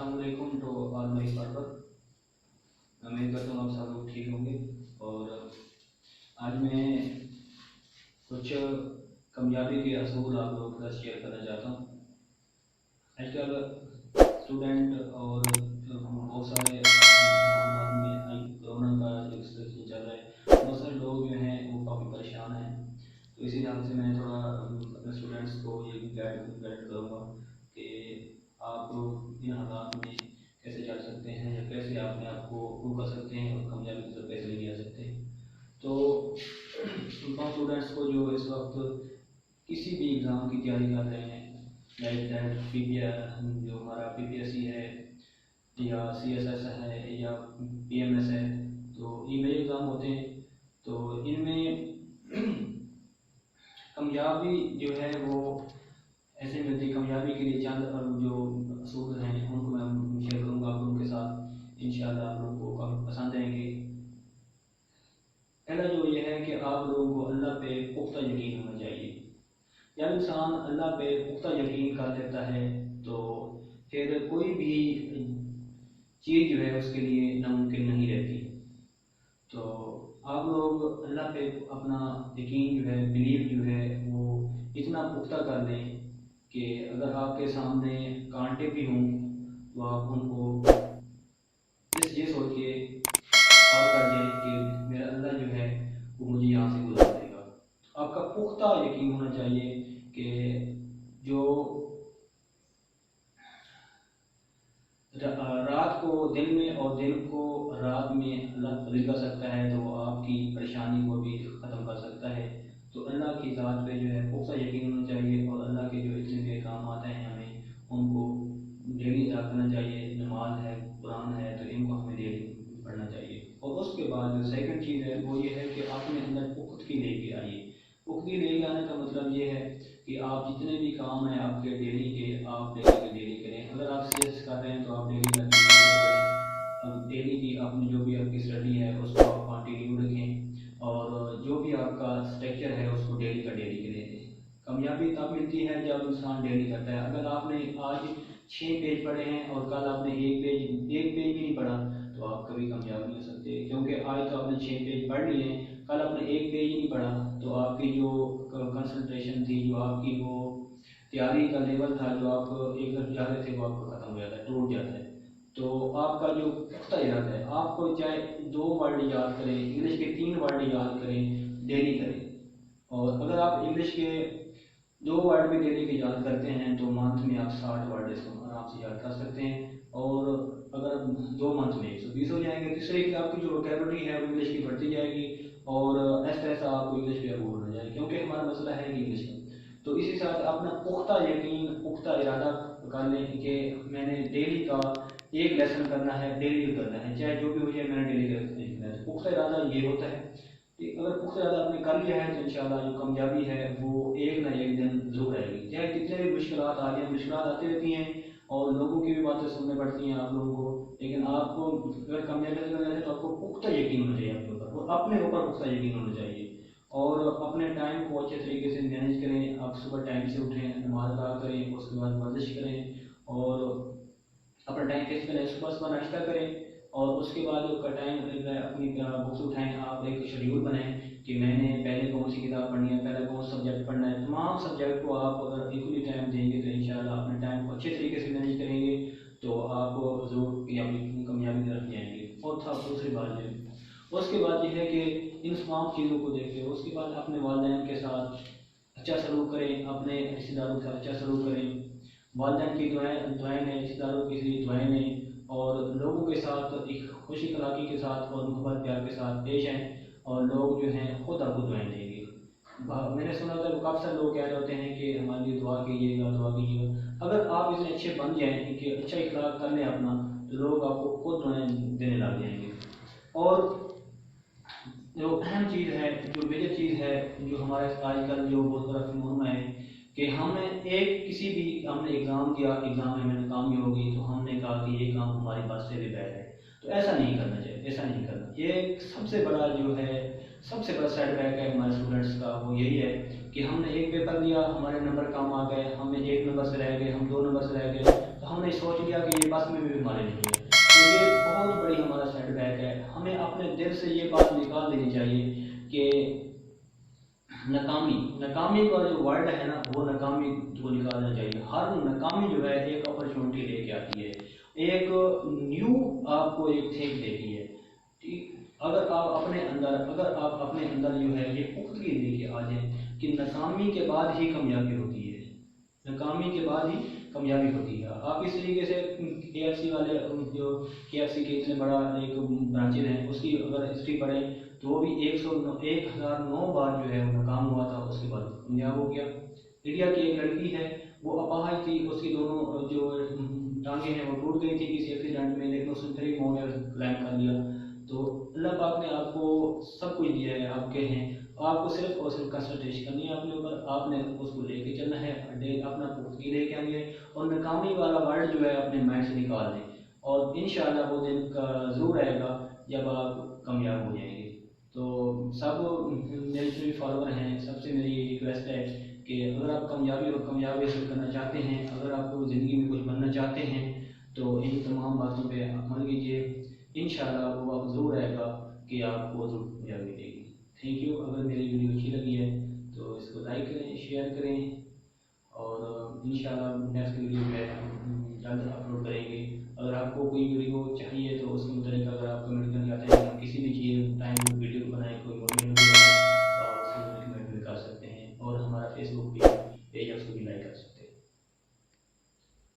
अस्सलाम वालेकुम to all my follower. उम्मीद करता हूँ आप सब लोग ठीक होंगे। और आज मैं कुछ कामयाबी के असूल आप लोगों के साथ शेयर करना चाहता हूँ। आजकल स्टूडेंट और बहुत सारे मामलों में कोरोना का जो सिचुएशन चल रहा है, बहुत सारे लोग जो हैं वो काफ़ी परेशान हैं। तो इसी हिसाब से मैं थोड़ा अपने स्टूडेंट्स को ये गाइड करूँगा कि आप इन हालात में कैसे चल सकते हैं या कैसे अपने आप को प्रूव कर सकते हैं और कामयाबी की तरफ कैसे लेके आ सकते हैं। तो उन स्टूडेंट्स को जो इस वक्त किसी भी एग्ज़ाम की तैयारी कर रहे हैं, लाइक दैट जो हमारा PPSC है या CSS है या PMS है, तो ये मेरे एग्ज़ाम होते हैं। तो इनमें कामयाबी जो है वो ऐसे मिलती है। कामयाबी के लिए चंद जो असूल हैं उनको मैं शेयर करूँगा आप लोगों के साथ। इंशाल्लाह आप लोगों को काफ़ी पसंद आएंगे। पहला जो ये है कि आप लोगों को अल्लाह पे पुख्ता यकीन होना चाहिए। जब इंसान अल्लाह पे पुख्ता यकीन कर लेता है तो फिर कोई भी चीज़ जो है उसके लिए नामुमकिन नहीं रहती। तो आप लोग अल्लाह पे अपना यकीन जो है, बिलीव जो है वो इतना पुख्ता कर लें कि अगर आपके सामने कांटे भी हों तो आप उनको ये सोच के पार कर जाएं कि मेरा अल्लाह जो है वो मुझे यहाँ से गुजार देगा। आपका पुख्ता यकीन होना चाहिए कि जो रात को दिन में और दिन को रात में अल्लाह तब्दील कर सकता है, तो वो आपकी परेशानी को भी ख़त्म कर सकता है। तो अल्लाह की ज़ात पे जो है पुख्ता यकीन होना चाहिए और अल्लाह के जो इतने भी काम आते हैं हमें उनको डेली याद करना चाहिए। नमाज है, कुरान है, तो इनको हमें डेली पढ़ना चाहिए। और उसके बाद जो सेकंड चीज़ है वो ये है कि अपने अंदर पुख्तगी लेके आइए। पुख्तगी लेके आने का मतलब ये है कि आप जितने भी काम हैं आपके डेली के, आप डेली करें। अगर आप CS कर रहे हैं तो आप डेली का करें। डेली की अपनी जो भी आपकी स्टडी है उसको आप कंटिन्यू रखें और जो भी आपका स्ट्रक्चर है उसको डेली का डेली करें। कामयाबी तब मिलती है जब इंसान डेली करता है। अगर आपने आज 6 पेज पढ़े हैं और कल आपने एक पेज भी नहीं पढ़ा तो आप कभी कामयाब नहीं हो सकते, क्योंकि आज तो आपने 6 पेज पढ़ लिए हैं, कल आपने एक पेज ही नहीं पढ़ा तो आपकी जो कंसंट्रेशन थी, जो आपकी वो तैयारी का लेवल था, जो आप एक तरफ जा रहे थे, वो आपको ख़त्म हो जाता है, टूट जाता है। तो आपका जो पुख्ता इरादा है, आपको चाहे 2 वर्ड याद करें, इंग्लिश के 3 वर्ड याद करें, डेली करें। और अगर आप इंग्लिश के 2 वर्ड भी डेली के याद करते हैं तो मंथ में आप 60 वर्ड इसको आराम से याद कर सकते हैं। और अगर 2 मंथ में 120 हो जाएंगे। तीसरे की आपकी जो वोकैबुलरी है वो इंग्लिश की बढ़ती जाएगी और ऐसा ऐसा आपको इंग्लिश पे बोल हो जाएगी, क्योंकि हमारा मसला है कि इंग्लिश का। तो इसी साथ अपना पुख्ता यकीन, पुख्ता इरादा कर लें कि मैंने डेली का एक लेसन करना है, डेली करना है, चाहे जो भी हो जाए मैंने डेली करना है। तो पुख्ता इरादा ये होता है कि अगर पुख्ता इरादा आपने कर लिया है तो इंशाल्लाह जो कामयाबी है वो एक ना एक दिन जरूर आएगी। चाहे कितने भी मुश्किलात आ जाए, मुश्किलात आती रहती हैं और लोगों की भी बातें सुननी पड़ती हैं आप लोगों को, लेकिन आपको अगर कामयाबी करना है तो आपको पुख्ता यकीन होना चाहिए आपके ऊपर, और अपने ऊपर पुख्ता यकीन होना चाहिए। और अपने टाइम को अच्छे तरीके से मैनेज करें। आप सुबह टाइम से उठें, नमाज अदा करें, उसके बाद वर्जिश करें और अपना टाइम फिक्स करें। सुबह नाश्ता करें और उसके बाद का टाइम अपनी बुक्स उठाएं। आप एक शेड्यूल बनाएं कि मैंने पहले कौन सी किताब पढ़नी है, पहले कौन सा सब्जेक्ट पढ़ना है। तमाम सब्जेक्ट को आप अगर इक्वली टाइम देंगे तो इंशाल्लाह अपने टाइम को अच्छे तरीके से मैनेज करेंगे तो आप ज़रूर कामयाबी की तरफ जाएंगे। और था दूसरी बात है, उसके बाद यह है कि इन तमाम चीज़ों को देखते हुए उसके बाद अपने वालिदैन के साथ अच्छा सलूक करें, अपने रिश्तेदारों के साथ अच्छा सलूक करें। वालिदैन की दुआएं लें, रिश्तेदारों की दुआएं लें और लोगों के साथ एक खुशी खलाकी के साथ और मोहब्बत प्यार के साथ पेश आएँ और लोग जो हैं खुद आपको दुआएं देंगे। मैंने सुना था काफ़ी सारे लोग कह रहे होते हैं कि हमारे लिए दुआ कीजिएगा, दुआ कीजिएगा। अगर आप इतने अच्छे बन जाएँ कि अच्छा इखलाक कर लें अपना, तो लोग आपको खुद दुआएं देने लग जाएंगे। और जो अहम चीज़ है, जो मेजर चीज़ है, जो हमारे आजकल जो बहुत बड़ा फिनोमेना है कि हमने किसी भी हमने एग्ज़ाम दिया, एग्ज़ाम में हमें नाकामी हो गई तो हमने कहा कि ये काम हमारी बस से भी बेहतर है। तो ऐसा नहीं करना चाहिए, ऐसा नहीं करना। ये सबसे बड़ा जो है, सबसे बड़ा सेटबैक है हमारे स्टूडेंट्स का, वो यही है कि हमने एक पेपर दिया, हमारे नंबर कम आ गए, हमें 1 नंबर से रह गए, हम 2 नंबर से रह गए, तो हमने सोच लिया कि ये بس میں بھی ہمارے نہیں ہے. تو یہ بہت بڑی ہمارا سیٹ بیک ہے. ہمیں اپنے دل سے یہ بات نکال دینی چاہیے کہ ناکامی کا جو ورڈ ہے نا وہ ناکامی کو نکالنا چاہیے. ہر ناکامی جو ہے ایک اپرچونٹی لے کے آتی ہے, ایک نیو آپ کو ایک تھنک دیتی ہے. اگر آپ اپنے اندر جو ہے یہ پختگی لے کے آ جائیں کہ ناکامی کے بعد ہی کامیابی ہوتی ہے, ناکامی کے بعد ہی کامیابی ہوتی ہے. آپ اس طریقے سے KFC والے جو KFC کے اتنے بڑا ایک برانچز ہیں اس کی اگر ہسٹری پڑھیں تو وہ بھی 1009 بار جو ہے وہ ناکام ہوا تھا, اس کے بعد کامیاب ہو گیا. انڈیا کی ایک لڑکی ہے, وہ اپاہج تھی, اس کی دونوں جو ٹانگیں ہیں وہ ٹوٹ گئی تھی کسی ایکسیڈنٹ میں, لیکن اس نے پھر ماؤنٹ کلائم کر لیا. تو اللہ پاک نے آپ کو سب کچھ دیا ہے, آپ کے ہیں, آپ کو صرف اور صرف کنسنٹریشن کرنی ہے اپنے اوپر. آپ نے اس کو لے کے چلنا ہے, اپنا پختگی لے کے آئیں گے اور ناکامی والا ورڈ جو ہے اپنے مائنڈ سے نکال دیں, اور انشاءاللہ وہ دن کا ضرور آئے گا جب آپ کامیاب ہو جائیں گے. تو سب میرے جو فالوور ہیں سب سے میری ریکویسٹ ہے کہ اگر آپ کامیابی حاصل کرنا چاہتے ہیں, اگر آپ کو زندگی میں کچھ بننا چاہتے ہیں تو ان تمام باتوں پہ عمل کیجیے. انشاءاللہ وہ وقت ضرور آئے گا کہ آپ کو ضرور کامیابی دے گی. Thank you. اگر میری ویڈیو اچھی لگی ہے تو اس کو لائک کریں, شیئر کریں, اور انشاءاللہ نیکسٹ ویڈیو پہ جلد اپلوڈ کریں گے. اگر آپ کو کوئی ویڈیو چاہیے تو اس کے متعلق اگر آپ کمنٹ کرنا چاہتے ہیں کسی بھی چیز ٹائم